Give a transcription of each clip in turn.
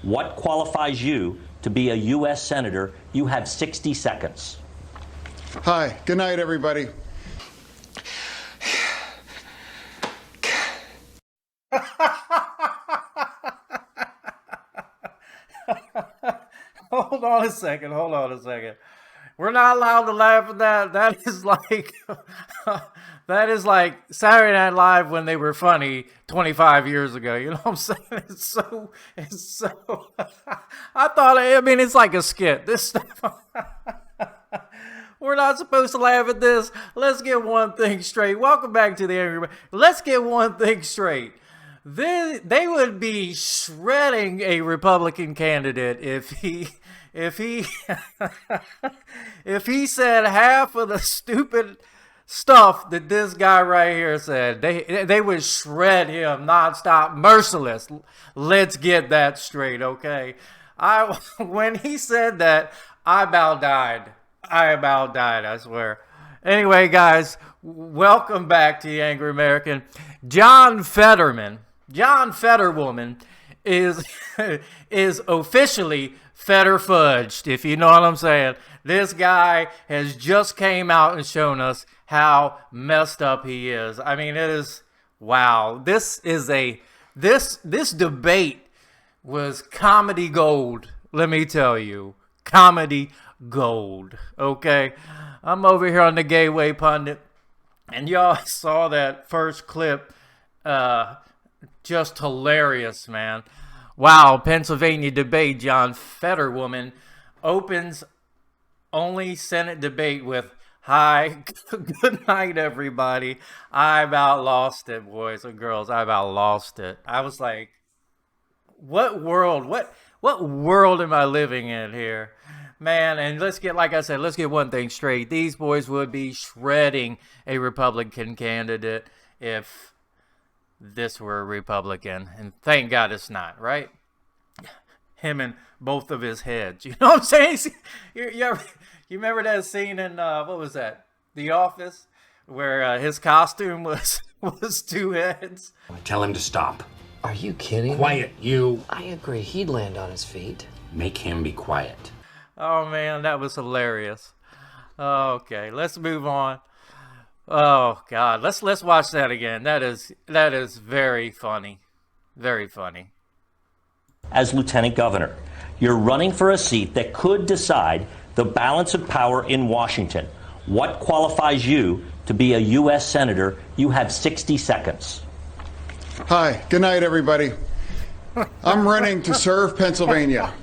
What qualifies you to be a U.S. Senator? You have 60 seconds. Hi, good night, everybody. Hold on a second. We're not allowed to laugh at that. That is like that is like Saturday Night Live when they were funny 25 years ago. You know what I'm saying? It's so I mean it's like a skit. This stuff we're not supposed to laugh at this. Let's get one thing straight. Welcome back to the Angry Man. Let's get one thing straight. They would be shredding a Republican candidate if he if he said half of the stupid stuff that this guy right here said. They would shred him nonstop, merciless. Let's get that straight, okay? When he said that, I about died, I swear. Anyway, guys, welcome back to the Angry American. John Fetterwoman is officially Fetterfudged, if you know what I'm saying. This guy has just came out and shown us how messed up he is. I mean, it is, wow. This debate was comedy gold, let me tell you. Comedy gold, okay? I'm over here on the Gateway Pundit, and y'all saw that first clip. Just hilarious, man. Wow, Pennsylvania debate. John Fetterwoman opens only Senate debate with, "Hi, good night, everybody." I about lost it, boys and girls. I about lost it. I was like, what world? What world am I living in here? Man, and let's get one thing straight. These boys would be shredding a Republican candidate if this were a Republican, and thank God it's not, right? Him and both of his heads. You know what I'm saying? You remember that scene in what was that? The Office, where his costume was two heads. Tell him to stop. Are you kidding? Quiet, you. I agree. He'd land on his feet. Make him be quiet. Oh man, that was hilarious. Okay, let's move on. Oh God, let's watch that again. That is very funny, very funny. As Lieutenant Governor, you're running for a seat that could decide the balance of power in Washington. What qualifies you to be a U.S. Senator? You have 60 seconds. Hi, good night, everybody. I'm running to serve Pennsylvania.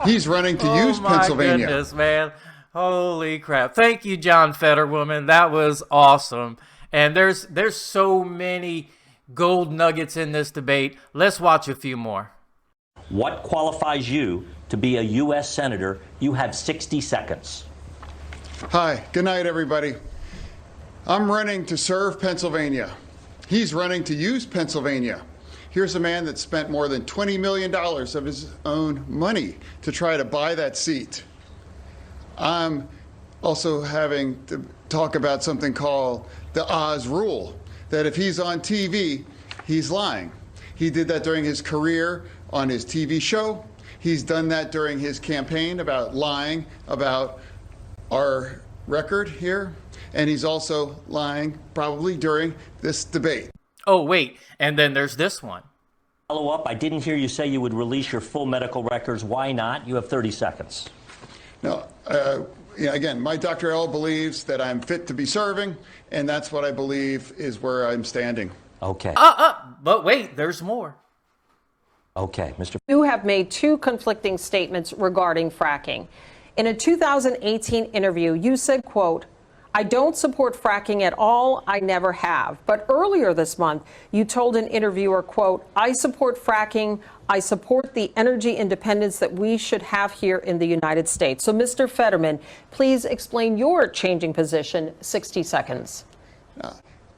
He's running to use Pennsylvania. Oh my goodness, man. Holy crap. Thank you, John Fetterwoman. That was awesome. And there's so many gold nuggets in this debate. Let's watch a few more. What qualifies you to be a U.S. Senator? You have 60 seconds. Hi, good night, everybody. I'm running to serve Pennsylvania. He's running to use Pennsylvania. Here's a man that spent more than $20 million of his own money to try to buy that seat. I'm also having to talk about something called the Oz rule, that if he's on TV, he's lying. He did that during his career on his TV show. He's done that during his campaign about lying about our record here. And he's also lying probably during this debate. Oh, wait. And then there's this one. Follow up. I didn't hear you say you would release your full medical records. Why not? You have 30 seconds. No, again, my Dr. L believes that I'm fit to be serving, and that's what I believe is where I'm standing. Okay. But wait, there's more. Okay, Mr. You have made two conflicting statements regarding fracking. In a 2018 interview, you said, quote, "I don't support fracking at all. I never have." But earlier this month, you told an interviewer, quote, "I support fracking. I support the energy independence that we should have here in the United States." So, Mr. Fetterman, please explain your changing position. 60 seconds.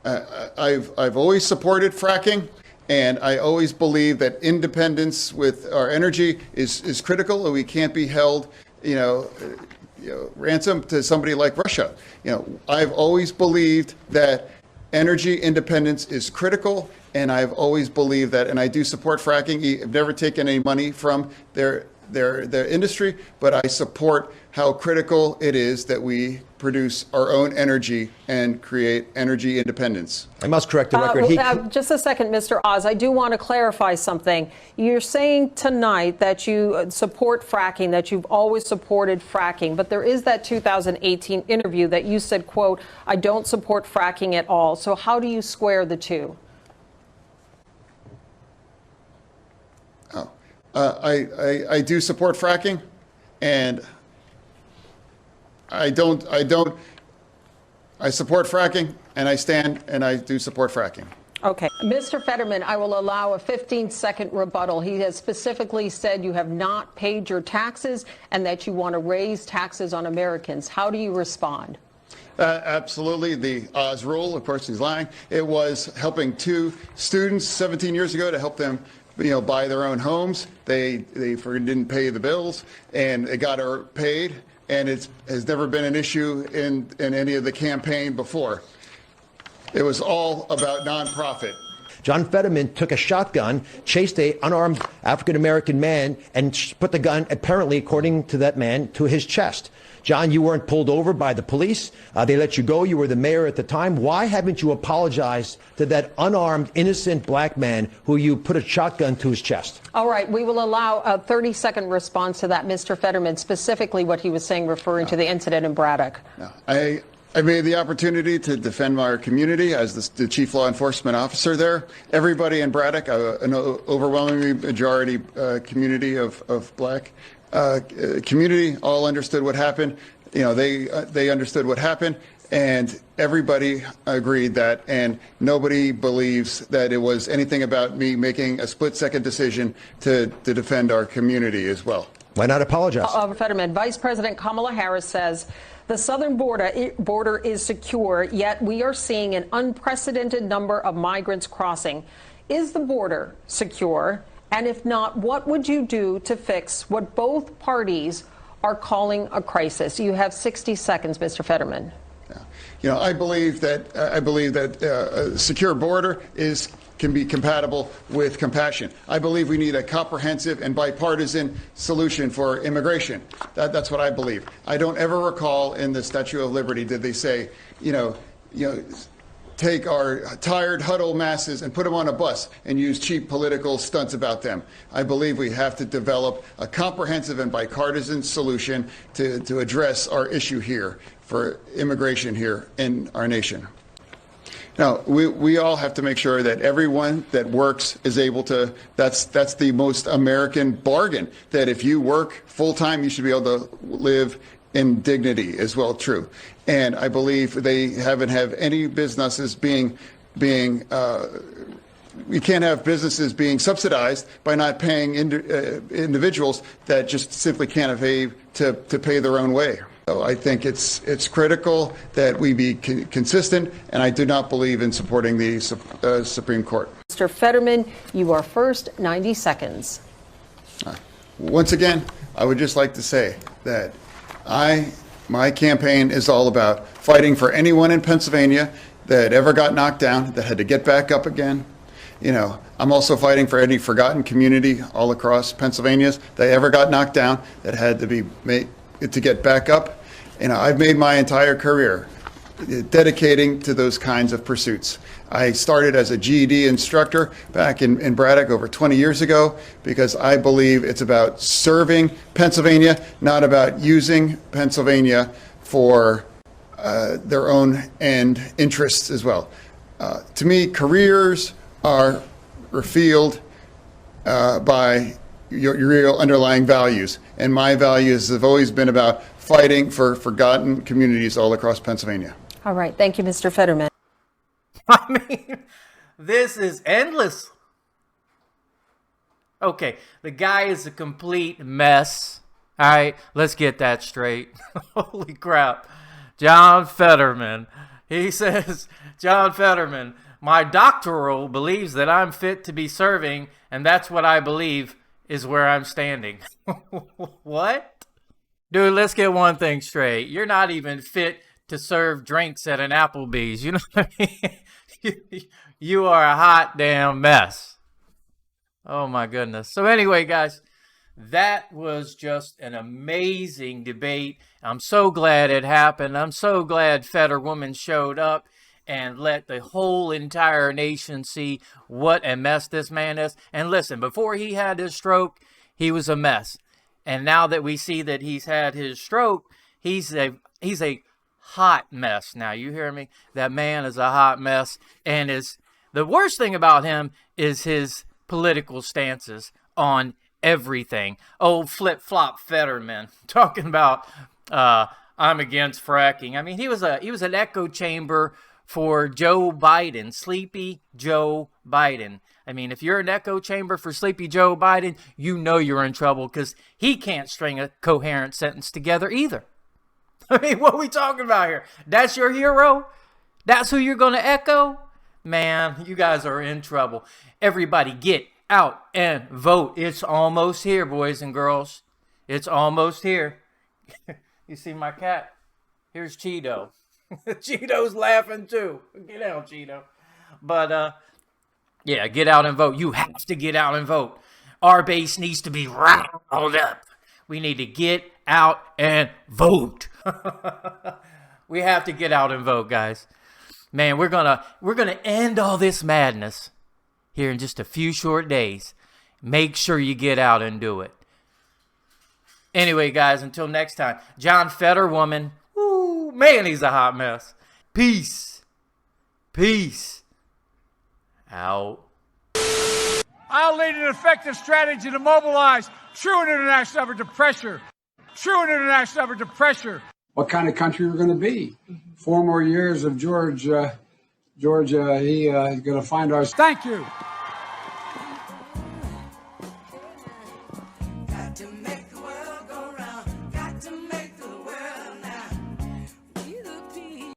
I've always supported fracking, and I always believe that independence with our energy is critical, and we can't be held, ransom to somebody like Russia. I've always believed that Energy independence is critical, and I've always believed that, and I do support fracking. I've never taken any money from their industry, but I support how critical it is that we produce our own energy and create energy independence. I must correct the record. Just a second, Mr. Oz. I do want to clarify something. You're saying tonight that you support fracking, that you've always supported fracking, but there is that 2018 interview that you said, quote, I don't support fracking at all. So how do you square the two? I do support fracking, and I support fracking, and I do support fracking. Okay. Mr. Fetterman, I will allow a 15-second rebuttal. He has specifically said you have not paid your taxes and that you want to raise taxes on Americans. How do you respond? Absolutely. The Oz rule, of course, he's lying. It was helping two students 17 years ago to help them buy their own homes. They didn't pay the bills, and it got her paid, and it has never been an issue in any of the campaign before. It was all about nonprofit. John Fetterman took a shotgun, chased a unarmed African-American man, and put the gun, apparently, according to that man, to his chest. John, you weren't pulled over by the police. They let you go. You were the mayor at the time. Why haven't you apologized to that unarmed, innocent black man who you put a shotgun to his chest? All right. We will allow a 30-second response to that, Mr. Fetterman, specifically what he was saying referring to the incident in Braddock. No. I made the opportunity to defend our community as the chief law enforcement officer there. Everybody in Braddock, an overwhelmingly majority community of black community, all understood what happened. They understood what happened, and everybody agreed that, and nobody believes that it was anything about me making a split-second decision to defend our community as well. Why not apologize? Fetterman, Vice President Kamala Harris says the southern border is secure, yet we are seeing an unprecedented number of migrants crossing. Is the border secure? And if not, what would you do to fix what both parties are calling a crisis? You have 60 seconds, Mr. Fetterman. Yeah. I believe that a secure border can be compatible with compassion. I believe we need a comprehensive and bipartisan solution for immigration. That's what I believe. I don't ever recall in the Statue of Liberty did they say, take our tired, huddled masses and put them on a bus and use cheap political stunts about them. I believe we have to develop a comprehensive and bipartisan solution to address our issue here for immigration here in our nation. Now, we all have to make sure that everyone that works is able to, that's the most American bargain, that if you work full-time, you should be able to live in dignity as well, true. And I believe they haven't have any businesses we can't have businesses being subsidized by not paying individuals that just simply can't afford to pay their own way. So I think it's critical that we be consistent, and I do not believe in supporting the Supreme Court. Mr. Fetterman, you are first, 90 seconds. Once again, I would just like to say that my campaign is all about fighting for anyone in Pennsylvania that ever got knocked down, that had to get back up again. I'm also fighting for any forgotten community all across Pennsylvania that ever got knocked down, that had to be made to get back up. I've made my entire career dedicating to those kinds of pursuits. I started as a GED instructor back in Braddock over 20 years ago because I believe it's about serving Pennsylvania, not about using Pennsylvania for their own end interests as well. To me, careers are revealed by your real underlying values. And my values have always been about fighting for forgotten communities all across Pennsylvania. All right. Thank you, Mr. Fetterman. I mean, this is endless. Okay, the guy is a complete mess. All right, let's get that straight. Holy crap. John Fetterman. He says, John Fetterman, my doctoral believes that I'm fit to be serving, and that's what I believe is where I'm standing. What? Dude, let's get one thing straight. You're not even fit to serve drinks at an Applebee's. You know what I mean? You are a hot damn mess. Oh my goodness. So anyway, guys, that was just an amazing debate. I'm so glad it happened. I'm so glad Fetterwoman showed up and let the whole entire nation see what a mess this man is. And listen, before he had his stroke, he was a mess. And now that we see that he's had his stroke, he's a hot mess. Now, you hear me? That man is a hot mess. And the worst thing about him is his political stances on everything. Old flip-flop Fetterman talking about I'm against fracking. I mean, he was an echo chamber for Joe Biden, Sleepy Joe Biden. I mean, if you're an echo chamber for Sleepy Joe Biden, you know you're in trouble because he can't string a coherent sentence together either. I mean, what are we talking about here? That's your hero? That's who you're going to echo? Man, you guys are in trouble. Everybody get out and vote. It's almost here, boys and girls. It's almost here. You see my cat? Here's Cheeto. Cheeto's laughing too. Get out, Cheeto. But, yeah, get out and vote. You have to get out and vote. Our base needs to be riled up. We need to get out and vote. We have to get out and vote, guys. Man, we're gonna end all this madness here in just a few short days. Make sure you get out and do it. Anyway, guys, until next time, John Fetterwoman. Ooh, man, he's a hot mess. Peace. Peace. Out. I'll lead an effective strategy to mobilize true international effort to pressure. What kind of country we're going to be? 4 more years of George, he's going to find our... Thank you. Got to make the world